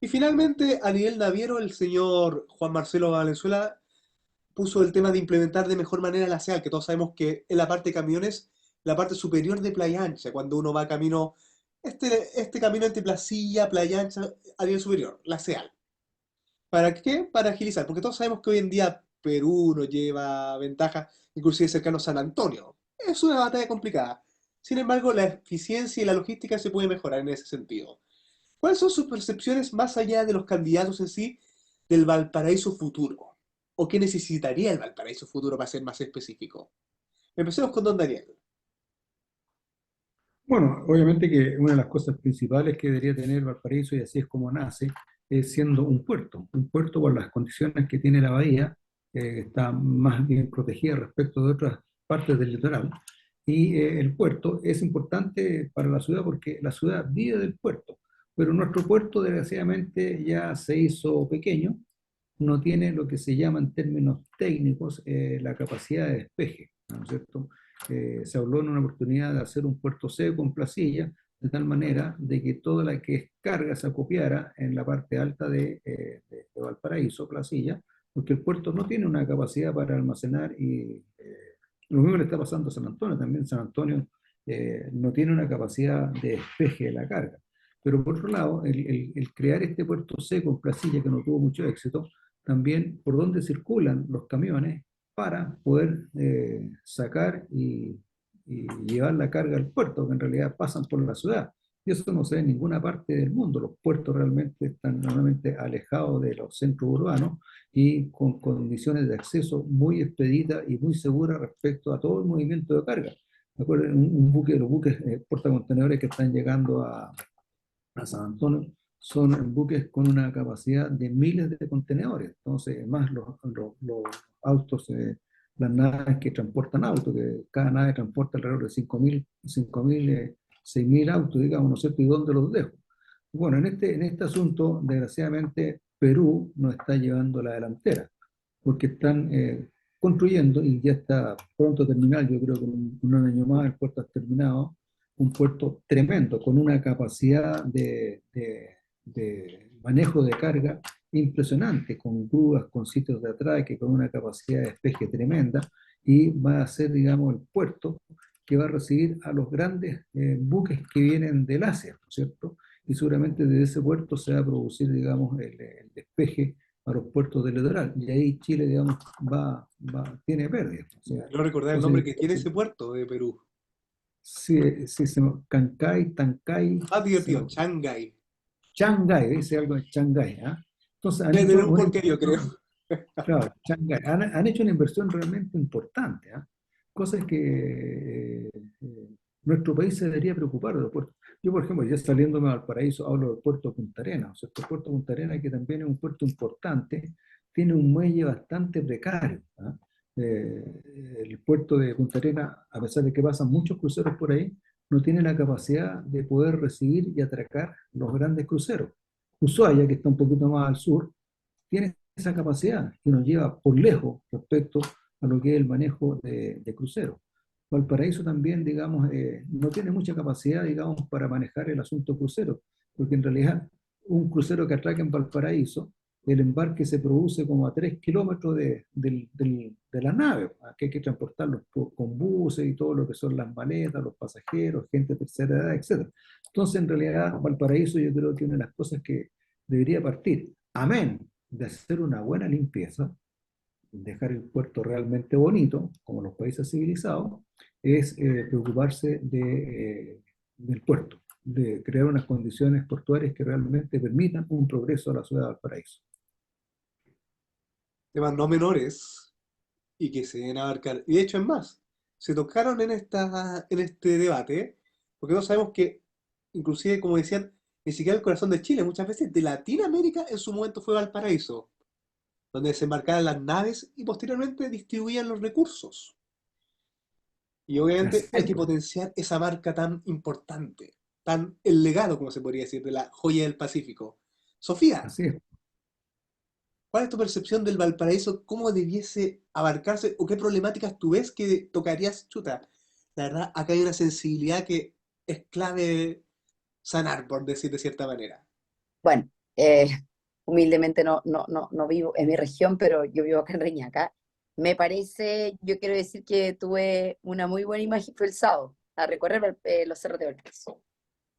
Y finalmente, a nivel naviero, el señor Juan Marcelo Valenzuela puso el tema de implementar de mejor manera la SEAL, que todos sabemos que en la parte de camiones, la parte superior de Playa Ancha, cuando uno va camino, este camino entre Placilla, Playa Ancha, a nivel superior, la SEAL. ¿Para qué? Para agilizar, porque todos sabemos que hoy en día Perú nos lleva ventaja, inclusive cercano a San Antonio. Es una batalla complicada. Sin embargo, la eficiencia y la logística se puede mejorar en ese sentido. ¿Cuáles son sus percepciones más allá de los candidatos en sí del Valparaíso futuro? ¿O qué necesitaría el Valparaíso futuro para ser más específico? Empecemos con don Daniel. Bueno, obviamente que una de las cosas principales que debería tener Valparaíso, y así es como nace, es siendo un puerto por las condiciones que tiene la bahía, está más bien protegida respecto de otras partes del litoral, y el puerto es importante para la ciudad porque la ciudad vive del puerto, pero nuestro puerto desgraciadamente ya se hizo pequeño, no tiene lo que se llama en términos técnicos la capacidad de despeje, ¿no es cierto? Se habló en una oportunidad de hacer un puerto seco en Placilla, de tal manera de que toda la que es carga se acopiara en la parte alta de Valparaíso, Placilla, porque el puerto no tiene una capacidad para almacenar y lo mismo le está pasando a San Antonio, también San Antonio no tiene una capacidad de despeje de la carga. Pero por otro lado, el crear este puerto seco en Placilla, que no tuvo mucho éxito, también por donde circulan los camiones para poder sacar y llevar la carga al puerto, que en realidad pasan por la ciudad. Y eso no se ve en ninguna parte del mundo. Los puertos realmente están normalmente alejados de los centros urbanos y con condiciones de acceso muy expeditas y muy seguras respecto a todo el movimiento de carga. Me acuerdo, un buque, los buques portacontenedores que están llegando a San Antonio son buques con una capacidad de miles de contenedores. Entonces, más los autos, las naves que transportan autos, que cada nave transporta alrededor de 6.000 autos, digamos, ¿no es cierto? ¿Y dónde los dejo? Bueno, en este asunto, desgraciadamente, Perú no está llevando la delantera, porque están construyendo, y ya está pronto a terminar, yo creo que en un año más el puerto está terminado, un puerto tremendo, con una capacidad de manejo de carga impresionante, con grúas, con sitios de atraque, con una capacidad de despeje tremenda, y va a ser, digamos, el puerto que va a recibir a los grandes buques que vienen del Asia, ¿no es cierto? Y seguramente desde ese puerto se va a producir, digamos, el despeje a los puertos del litoral, y ahí Chile, digamos, tiene pérdidas. O sea, No recordar el nombre que tiene ese puerto de Perú. sí, sí, Cancay, Tancay, Más divertido, Shanghái. Shanghái, dice algo de Shanghái, ¿ah? Entonces han Debe hecho tener un una porqué, yo creo. inversión, claro, Shanghái, han hecho una inversión realmente importante, ¿ah? Cosas que nuestro país se debería preocupar de los puertos. Yo, por ejemplo, ya saliéndome a Valparaíso, hablo del puerto de Punta Arenas. O sea, el puerto de Punta Arenas, que también es un puerto importante, tiene un muelle bastante precario. ¿Ah? El puerto de Punta Arenas, a pesar de que pasan muchos cruceros por ahí, no tiene la capacidad de poder recibir y atracar los grandes cruceros. Ushuaia, que está un poquito más al sur, tiene esa capacidad que nos lleva por lejos respecto a lo que es el manejo de cruceros. Valparaíso también, digamos, no tiene mucha capacidad, digamos, para manejar el asunto crucero, porque en realidad un crucero que atraca en Valparaíso, el embarque se produce como a 3 kilómetros de la nave, que hay que transportarlos con buses y todo lo que son las maletas, los pasajeros, gente de tercera edad, etc. Entonces, en realidad, Valparaíso yo creo que una de las cosas que debería partir, amén, de hacer una buena limpieza, dejar el puerto realmente bonito, como los países civilizados, es preocuparse del puerto, de crear unas condiciones portuarias que realmente permitan un progreso a la ciudad de Valparaíso. Temas no menores y que se deben abarcar. Y de hecho es más, se tocaron en este debate, porque todos sabemos que, inclusive, como decían, ni siquiera el corazón de Chile, muchas veces de Latinoamérica en su momento fue Valparaíso, donde desembarcaban las naves y posteriormente distribuían los recursos. Y obviamente Así hay es, que pues. potenciar esa marca tan importante, tan el legado, como se podría decir, de la joya del Pacífico. Sofía, Así es. ¿cuál es tu percepción del Valparaíso? ¿Cómo debiese abarcarse o qué problemáticas tú ves que tocarías, chuta? La verdad, acá hay una sensibilidad que es clave sanar, por decir de cierta manera. Bueno, humildemente no vivo en mi región, pero yo vivo acá en Reñaca. Me parece, yo quiero decir que tuve una muy buena imagen, fue el sábado, a recorrer los cerros de Valparaíso.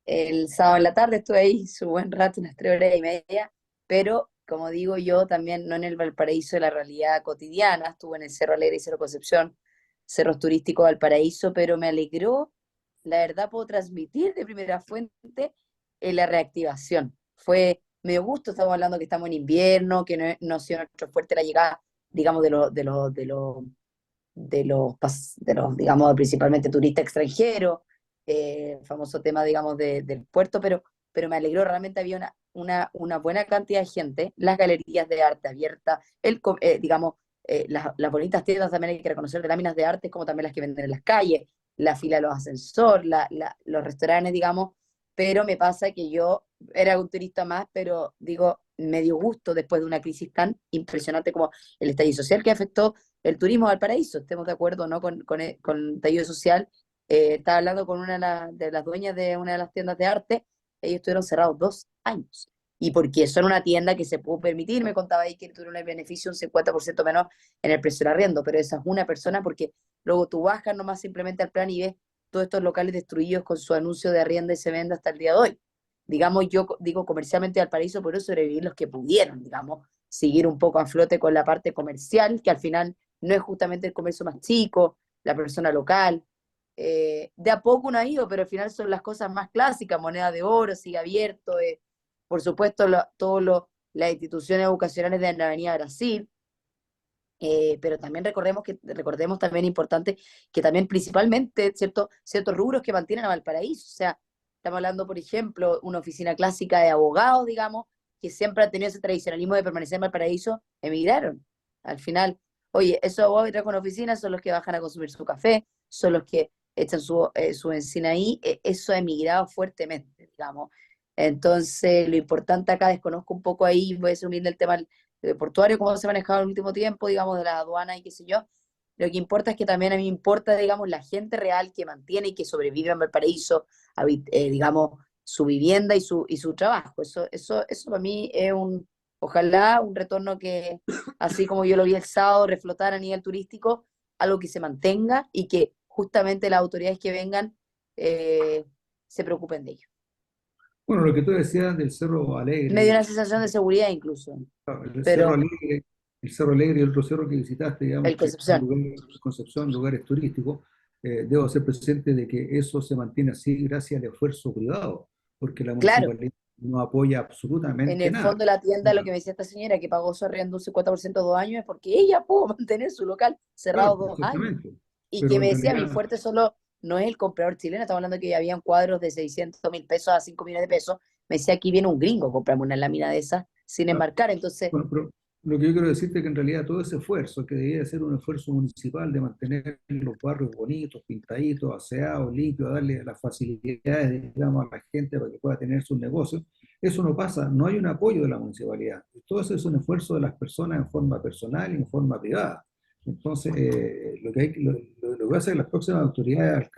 El sábado en la tarde estuve ahí su buen rato, unas 3 horas y media, pero como digo yo, también no en el Valparaíso de la realidad cotidiana, estuve en el Cerro Alegre y Cerro Concepción, cerros turísticos de Valparaíso, pero me alegró, la verdad puedo transmitir de primera fuente la reactivación. Fue medio gusto, estamos hablando que estamos en invierno, que no ha sido nuestro fuerte la llegada, digamos, de los, digamos, principalmente turistas extranjeros, el famoso tema, digamos, del puerto, pero me alegró, realmente había una buena cantidad de gente, las galerías de arte abiertas, digamos, las bonitas tiendas también hay que reconocer de láminas de arte, como también las que venden en las calles, la fila de los ascensores, los restaurantes, digamos, pero me pasa que yo era un turista más, pero digo, me dio gusto después de una crisis tan impresionante como el estallido social que afectó el turismo al paraíso, estemos de acuerdo, ¿no? Con el estallido social. Estaba hablando con una de las dueñas de una de las tiendas de arte, ellos estuvieron cerrados 2 años. Y porque son una tienda que se pudo permitir, me contaba ahí que tuvieron el beneficio un 50% menos en el precio del arriendo, pero esa es una persona porque luego tú bajas nomás simplemente al plan y ves todos estos locales destruidos con su anuncio de arriendo y se vende hasta el día de hoy. Digamos, yo digo comercialmente al paraíso, por eso sobrevivir los que pudieron, digamos, seguir un poco a flote con la parte comercial, que al final no es justamente el comercio más chico, la persona local. De a poco uno ha ido, pero al final son las cosas más clásicas, moneda de oro, sigue abierto, por supuesto todas las instituciones educacionales de la Avenida Brasil, pero también recordemos también importante que también principalmente ciertos rubros que mantienen a Valparaíso, o sea, estamos hablando, por ejemplo, una oficina clásica de abogados, digamos, que siempre han tenido ese tradicionalismo de permanecer en Valparaíso, emigraron. Al final, oye, esos abogados que trabajan en oficinas son los que bajan a consumir su café, son los que echan su encina ahí, eso ha emigrado fuertemente, digamos. Entonces, lo importante acá, desconozco un poco ahí, voy a ser humilde el tema portuario, cómo se ha manejado en el último tiempo, digamos, de la aduana y qué sé yo. Lo que importa es que también a mí me importa, digamos, la gente real que mantiene y que sobrevive en Valparaíso, digamos, su vivienda y su trabajo. Eso para mí es ojalá un retorno que, así como yo lo vi el sábado, reflotar a nivel turístico, algo que se mantenga y que justamente las autoridades que vengan eh, se preocupen de ello. Bueno, lo que tú decías del Cerro Me dio Alegre, una sensación de seguridad incluso, el Cerro pero Alegre, el Cerro Alegre y el otro cerro que visitaste, el digamos que son Concepción, lugares, Concepción, lugares turísticos, debo hacer presente de que eso se mantiene así gracias al esfuerzo privado, porque la claro. municipalidad no apoya En absolutamente el nada. fondo de la tienda, lo que me decía esta señora, que pagó su arriendo un 50% 2 años, es porque ella pudo mantener su local cerrado Claro, dos años. exactamente. Y que Pero me en decía, mi realidad, fuerte solo no es el comprador chileno, estamos hablando de que habían cuadros de 600.000 pesos a 5 millones de pesos. Me decía, aquí viene un gringo, compramos una lámina de esas sin Ah, embarcar. Entonces, bueno, pero lo que yo quiero decirte es que en realidad todo ese esfuerzo, que debía ser un esfuerzo municipal de mantener los barrios bonitos, pintaditos, aseados, limpios, darle las facilidades, digamos, a la gente para que pueda tener sus negocios, eso no pasa, no hay un apoyo de la municipalidad. Todo eso es un esfuerzo de las personas en forma personal y en forma privada. Entonces, lo que va a hacer las próximas autoridades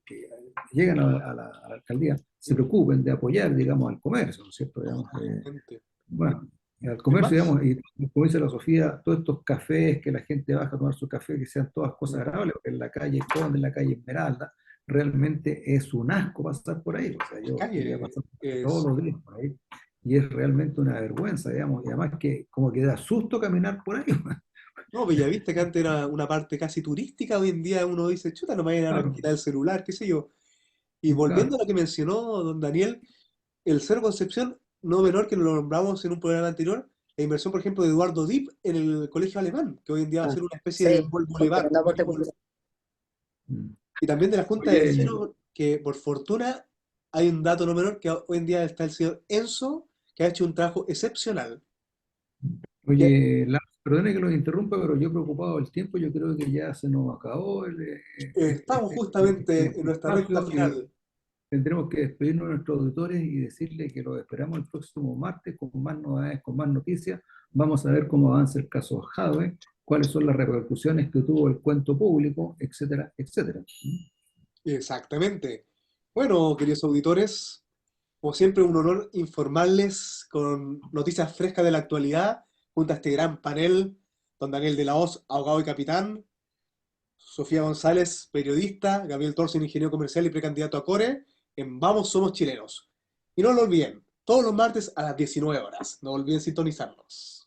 que lleguen a la alcaldía se preocupen de apoyar, digamos, al comercio, ¿no es cierto? Digamos, Totalmente. bueno, al Es comercio, más, digamos, y como dice la Sofía, todos estos cafés que la gente baja a tomar su café, que sean todas cosas agradables, porque en la calle Conde, en la calle Esmeralda, realmente es un asco pasar por ahí. O sea, yo podría calle pasar todos es... los días por ahí, y es realmente una vergüenza, digamos, y además que como que da susto caminar por ahí. No, Bellavista, que antes era una parte casi turística, hoy en día uno dice, chuta, no me vayan a Claro, quitar el celular, qué sé yo. Y volviendo claro. a lo que mencionó don Daniel, el Cerro Concepción, no menor que lo nombramos en un programa anterior, la inversión, por ejemplo, de Eduardo Dipp en el colegio alemán, que hoy en día va a ah, ser una especie de sí, con boulevard, tremendo aporte cultural. Mm. y también de la Junta de Oye, Vecinos, que por fortuna hay un dato no menor, que hoy en día está el señor Enzo, que ha hecho un trabajo excepcional. Que oye, perdone que los interrumpa, pero yo preocupado del tiempo, yo creo que ya se nos acabó estamos justamente en este nuestra recta espacio y final. tendremos que despedirnos de nuestros auditores y decirle que los esperamos el próximo martes con más novedades, con más noticias. Vamos a ver cómo avanza el caso Jadwe, cuáles son las repercusiones que tuvo el cuento público, etcétera, etcétera. Exactamente. Bueno, queridos auditores, como siempre, un honor informarles con noticias frescas de la actualidad, junto a este gran panel, don Daniel de la Hoz, abogado y capitán, Sofía González, periodista, Gabriel Torsen, ingeniero comercial y precandidato a Core, en Vamos Somos Chilenos. Y no lo olviden, todos los martes a las 19 horas. No olviden sintonizarnos.